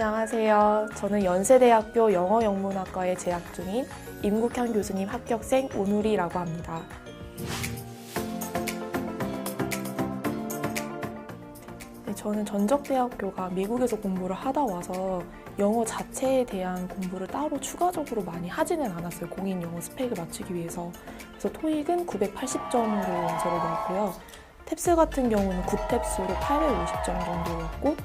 안녕하세요. 저는 연세대학교 영어영문학과에 재학 중인 임국현 교수님 합격생 오누리라고 합니다. 네, 저는 전적대학교가 미국에서 공부를 하다 와서 영어 자체에 대한 공부를 따로 추가적으로 많이 하지는 않았어요. 공인 영어 스펙을 맞추기 위해서. 그래서 토익은 980점으로 원서를 넣었고요. 탭스 같은 경우는 9탭스로 850점 정도였고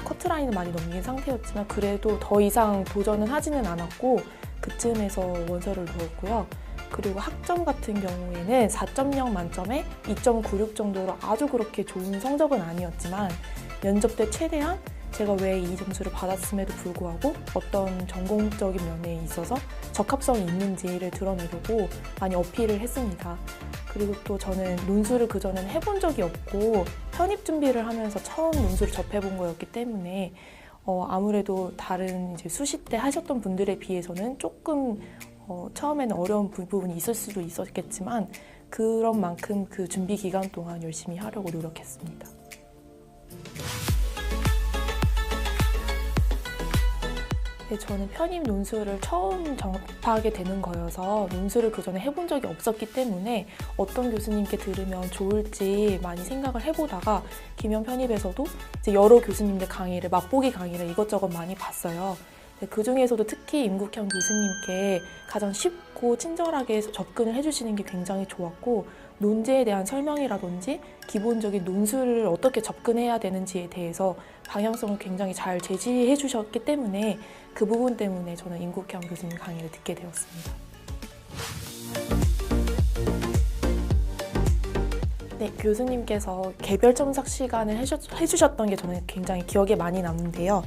커트라인은 많이 넘긴 상태였지만 그래도 더 이상 도전은 하지는 않았고 그쯤에서 원서를 넣었고요. 그리고 학점 같은 경우에는 4.0 만점에 2.96 정도로 아주 그렇게 좋은 성적은 아니었지만 면접 때 최대한 제가 왜 이 점수를 받았음에도 불구하고 어떤 전공적인 면에 있어서 적합성이 있는지를 드러내려고 많이 어필을 했습니다. 그리고 또 저는 논술을 그전에는 해본 적이 없고 편입 준비를 하면서 처음 논술을 접해본 거였기 때문에 아무래도 다른 이제 수시 때 하셨던 분들에 비해서는 조금 처음에는 어려운 부분이 있을 수도 있었겠지만 그런 만큼 그 준비 기간 동안 열심히 하려고 노력했습니다. 네, 저는 편입 논술을 처음 접하게 되는 거여서 논술을 그전에 해본 적이 없었기 때문에 어떤 교수님께 들으면 좋을지 많이 생각을 해보다가 기면 편입에서도 이제 여러 교수님들 강의를 맛보기 강의를 이것저것 많이 봤어요. 그 중에서도 특히 임국현 교수님께 가장 쉽고 친절하게 접근을 해주시는 게 굉장히 좋았고 논제에 대한 설명이라든지 기본적인 논술을 어떻게 접근해야 되는지에 대해서 방향성을 굉장히 잘 제시해 주셨기 때문에 그 부분 때문에 저는 임국현 교수님 강의를 듣게 되었습니다. 네, 교수님께서 개별 첨삭 시간을 해주셨던 게 저는 굉장히 기억에 많이 남는데요.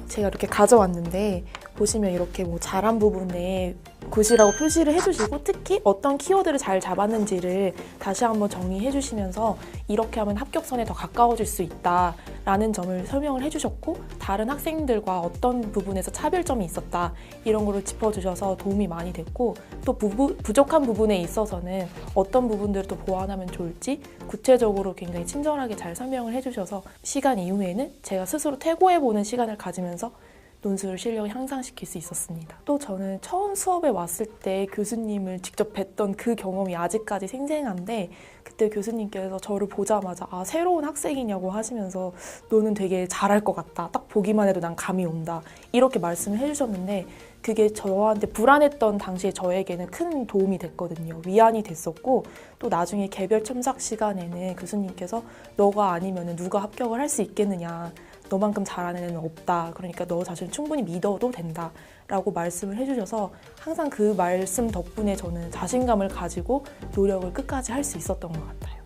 제가 이렇게 가져왔는데 보시면 이렇게 뭐 잘한 부분에 굿이라고 표시를 해주시고 특히 어떤 키워드를 잘 잡았는지를 다시 한번 정리해 주시면서 이렇게 하면 합격선에 더 가까워질 수 있다라는 점을 설명을 해주셨고 다른 학생들과 어떤 부분에서 차별점이 있었다 이런 거를 짚어주셔서 도움이 많이 됐고 또 부족한 부분에 있어서는 어떤 부분들을 또 보완하면 좋을지 구체적으로 굉장히 친절하게 잘 설명을 해주셔서 시간 이후에는 제가 스스로 퇴고해보는 시간을 가지면서 논술 실력을 향상시킬 수 있었습니다. 또 저는 처음 수업에 왔을 때 교수님을 직접 뵀던 그 경험이 아직까지 생생한데 그때 교수님께서 저를 보자마자 새로운 학생이냐고 하시면서 너는 되게 잘할 것 같다. 딱 보기만 해도 난 감이 온다. 이렇게 말씀을 해주셨는데 그게 저한테 불안했던 당시에 저에게는 큰 도움이 됐거든요. 위안이 됐었고 또 나중에 개별 첨삭 시간에는 교수님께서 너가 아니면 누가 합격을 할 수 있겠느냐. 너만큼 잘하는 애는 없다. 그러니까 너 자신을 충분히 믿어도 된다. 라고 말씀을 해주셔서 항상 그 말씀 덕분에 저는 자신감을 가지고 노력을 끝까지 할 수 있었던 것 같아요.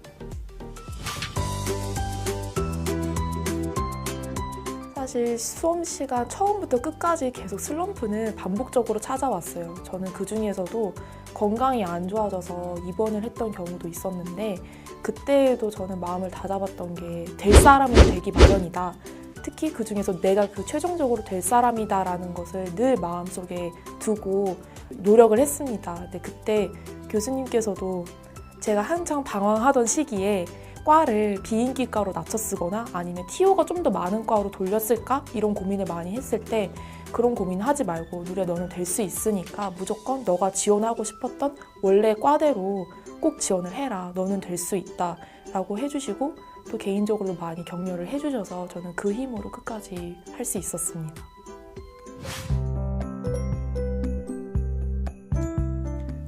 사실 수험 시간 처음부터 끝까지 계속 슬럼프는 반복적으로 찾아왔어요. 저는 그 중에서도 건강이 안 좋아져서 입원을 했던 경우도 있었는데 그때에도 저는 마음을 다잡았던 게 될 사람은 되기 마련이다. 특히 그 중에서 내가 그 최종적으로 될 사람이다라는 것을 늘 마음속에 두고 노력을 했습니다. 근데 그때 교수님께서도 제가 한창 방황하던 시기에 과를 비인기과로 낮춰 쓰거나 아니면 TO가 좀 더 많은 과로 돌렸을까? 이런 고민을 많이 했을 때 그런 고민 하지 말고 누리야 너는 될 수 있으니까 무조건 너가 지원하고 싶었던 원래 과대로 꼭 지원을 해라. 너는 될 수 있다. 라고 해주시고 또 개인적으로도 많이 격려를 해주셔서 저는 그 힘으로 끝까지 할 수 있었습니다.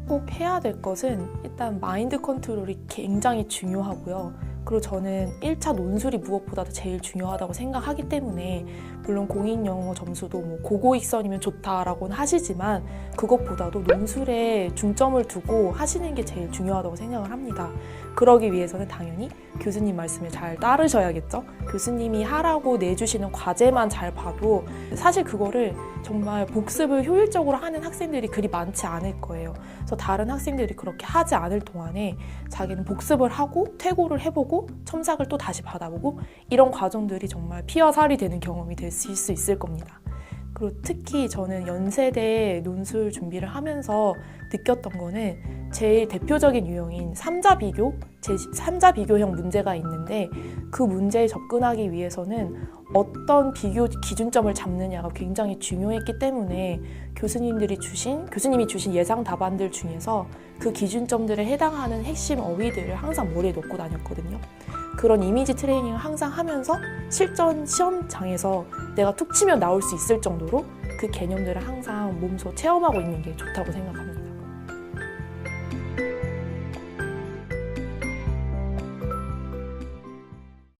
꼭 해야 될 것은 일단 마인드 컨트롤이 굉장히 중요하고요. 그리고 저는 1차 논술이 무엇보다도 제일 중요하다고 생각하기 때문에 물론 공인 영어 점수도 뭐 고고익선이면 좋다라고는 하시지만 그것보다도 논술에 중점을 두고 하시는 게 제일 중요하다고 생각을 합니다. 그러기 위해서는 당연히 교수님 말씀을 잘 따르셔야겠죠. 교수님이 하라고 내주시는 과제만 잘 봐도 사실 그거를 정말 복습을 효율적으로 하는 학생들이 그리 많지 않을 거예요. 그래서 다른 학생들이 그렇게 하지 않을 동안에 자기는 복습을 하고 퇴고를 해보고 첨삭을 또 다시 받아보고 이런 과정들이 정말 피와 살이 되는 경험이 될 수 있을 겁니다. 그리고 특히 저는 연세대 논술 준비를 하면서 느꼈던 거는 제일 대표적인 유형인 3자 비교, 3자 비교형 문제가 있는데 그 문제에 접근하기 위해서는 어떤 비교 기준점을 잡느냐가 굉장히 중요했기 때문에 교수님이 주신 예상 답안들 중에서 그 기준점들에 해당하는 핵심 어휘들을 항상 머리에 넣고 다녔거든요. 그런 이미지 트레이닝을 항상 하면서 실전 시험장에서 내가 툭 치면 나올 수 있을 정도로 그 개념들을 항상 몸소 체험하고 있는 게 좋다고 생각합니다.